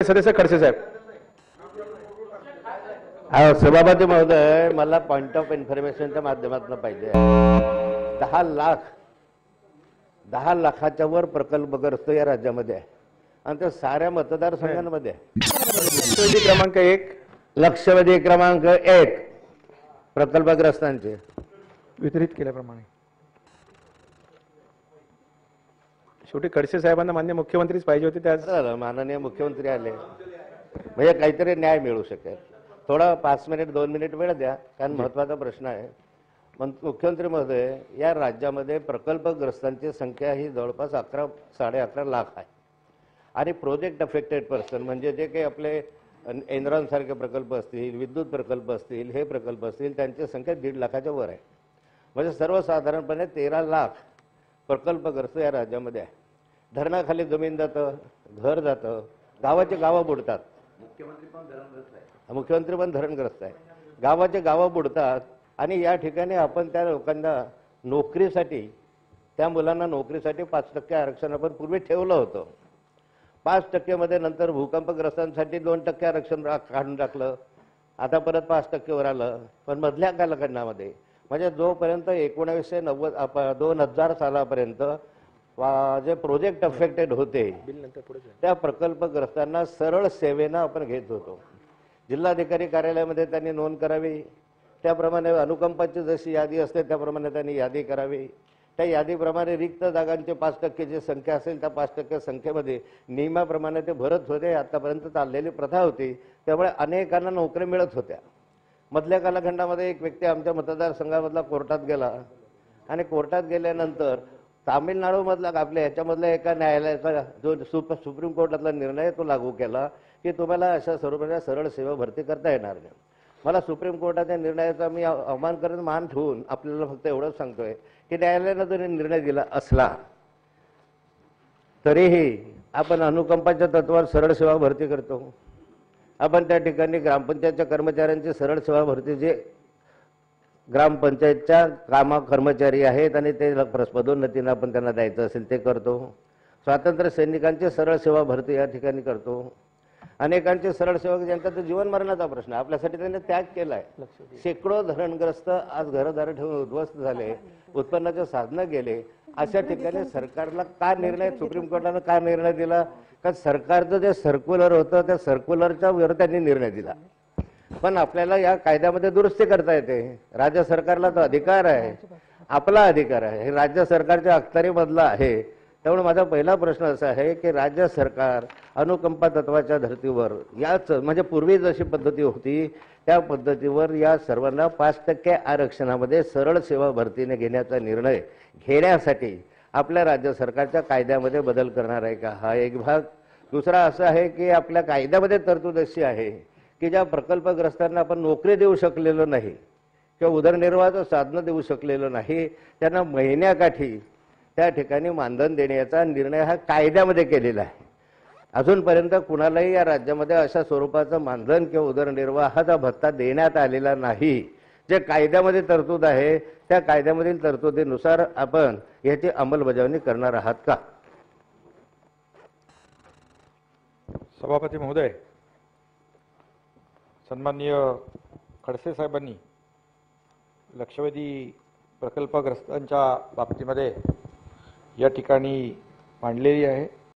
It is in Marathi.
सदस्य खडसे साहेब. सभापती महोदय, मला पॉइंट ऑफ इन्फॉर्मेशनच्या माध्यमातून पाहिजे. 10 लाखाच्या वर प्रकल्पग्रस्त या राज्यामध्ये आहे आणि त्या साऱ्या मतदारसंघांमध्ये लक्षवेधी क्रमांक 1 लक्षवेधी क्रमांक 1 प्रकल्पग्रस्तांचे वितरित केल्याप्रमाणे शेवटी खडसे साहेबांना मान्य मुख्यमंत्रीच पाहिजे होते. त्याच माननीय मुख्यमंत्री आले म्हणजे काहीतरी न्याय मिळू शकेल. थोडा 5 मिनिट 2 मिनिट वेळ द्या, कारण महत्वाचा प्रश्न आहे. मुख्यमंत्री महोदय, या राज्यामध्ये प्रकल्पग्रस्तांची संख्या ही जवळपास 11-11.5 लाख आहे आणि प्रोजेक्ट अफेक्टेड पर्सन म्हणजे जे काही आपले एनरॉन सारखे प्रकल्प असतील, विद्युत प्रकल्प असतील, हे प्रकल्प असतील, त्यांची संख्या 1.5 लाखाच्या वर आहे. म्हणजे सर्वसाधारणपणे 13 लाख प्रकल्पग्रस्त या राज्यामध्ये आहे. धरणाखाली जमीन जातं, घर जातं, गावाचे गावं बुडतात. मुख्यमंत्री पण धरणग्रस्त आहे. गावाचे गावं बुडतात आणि या ठिकाणी आपण त्या लोकांना नोकरीसाठी, त्या मुलांना नोकरीसाठी 5% आरक्षण आपण पूर्वी ठेवलं होतं. 5% मध्ये नंतर भूकंपग्रस्तांसाठी 2% आरक्षण काढून टाकलं. आता परत 5% वर आलं. पण मधल्या कालखंडामध्ये म्हणजे जोपर्यंत 2000 सालापर्यंत जे प्रोजेक्ट अफेक्टेड होते त्या प्रकल्पग्रस्तांना सरळ सेवेनं आपण घेत होतो. जिल्हाधिकारी कार्यालयामध्ये त्यांनी नोंद करावी, त्याप्रमाणे अनुकंपाची जशी यादी असते त्याप्रमाणे त्यांनी यादी करावी. त्या यादीप्रमाणे रिक्त जागांची 5% जी संख्या असेल त्या 5% संख्येमध्ये नियमाप्रमाणे ते भरत होते. आतापर्यंत चाललेली प्रथा होती, त्यामुळे अनेकांना नोकरी मिळत होत्या. मधल्या कालखंडामध्ये एक व्यक्ती आमच्या मतदारसंघामधला कोर्टात गेला आणि कोर्टात गेल्यानंतर तामिळनाडूमधला आपल्या ह्याच्यामधल्या एका न्यायालयाचा जो सुप्रीम कोर्टातला निर्णय तो लागू केला की तुम्हाला अशा स्वरूपाच्या सरळ सेवा भरती करता येणार नाही. मला सुप्रीम कोर्टाच्या निर्णयाचा मी अवमान करत मान ठेवून आपल्याला फक्त एवढंच सांगतोय की न्यायालयानं जरी निर्णय दिला असला तरीही आपण अनुकंपाच्या तत्वावर सरळ सेवा भरती करतो. आपण त्या ठिकाणी ग्रामपंचायतच्या कर्मचाऱ्यांची सरळ सेवा भरती, जे ग्रामपंचायतच्या कर्मचारी आहेत आणि ते पदोन्नतीनं आपण त्यांना द्यायचं असेल ते करतो. स्वातंत्र्य सैनिकांची सरळ सेवा भरती या ठिकाणी करतो. अनेकांचे सरळ सेवक ज्यांचा तर जीवन मरणाचा प्रश्न आहे, आपल्यासाठी त्यांनी त्याग केलाय. शेकडो धरणग्रस्त आज घरदार ठेवून उद्ध्वस्त झाले, उत्पन्नाचे साधनं गेले. अशा ठिकाणी सरकारला का निर्णय, सुप्रीम कोर्टानं का निर्णय दिला? कारण सरकारचं जे सर्क्युलर होतं त्या सर्क्युलरच्या वर त्यांनी निर्णय दिला. पण आपल्याला या कायद्यामध्ये दुरुस्ती करता येते. राज्य सरकारला तो अधिकार आहे, आपला अधिकार आहे, हे राज्य सरकारच्या अखत्यारीमधला आहे. त्यामुळे माझा पहिला प्रश्न असा आहे की राज्य सरकार अनुकंपा तत्वाच्या धर्तीवर याच म्हणजे पूर्वी जशी पद्धती होती त्या पद्धतीवर या सर्वांना 5% आरक्षणामध्ये सरळ सेवा भरतीने घेण्याचा निर्णय घेण्यासाठी आपल्या राज्य सरकारच्या कायद्यामध्ये बदल करणार आहे का, हा एक भाग. दुसरा असा आहे की आपल्या कायद्यामध्ये तरतूद अशी आहे की ज्या प्रकल्पग्रस्तांना आपण नोकरी देऊ शकलेलो नाही किंवा उदरनिर्वाहाचं साधनं देऊ शकलेलं नाही, त्यांना महिन्याकाठी त्या ठिकाणी मानधन देण्याचा निर्णय हा कायद्यामध्ये केलेला आहे. अजूनपर्यंत कुणालाही या राज्यामध्ये अशा स्वरूपाचं मानधन किंवा उदरनिर्वाहाचा भत्ता देण्यात आलेला नाही. जे कायद्यामध्ये तरतूद आहे त्या कायद्यामधील तरतुदीनुसार आपण याची अंमलबजावणी करणार आहात का? सभापती महोदय, सन्माननीय खडसे साहेबांनी लक्षवेधी प्रकल्पग्रस्तांच्या बाबतीमध्ये या ठिकाणी मांडलेली आहे.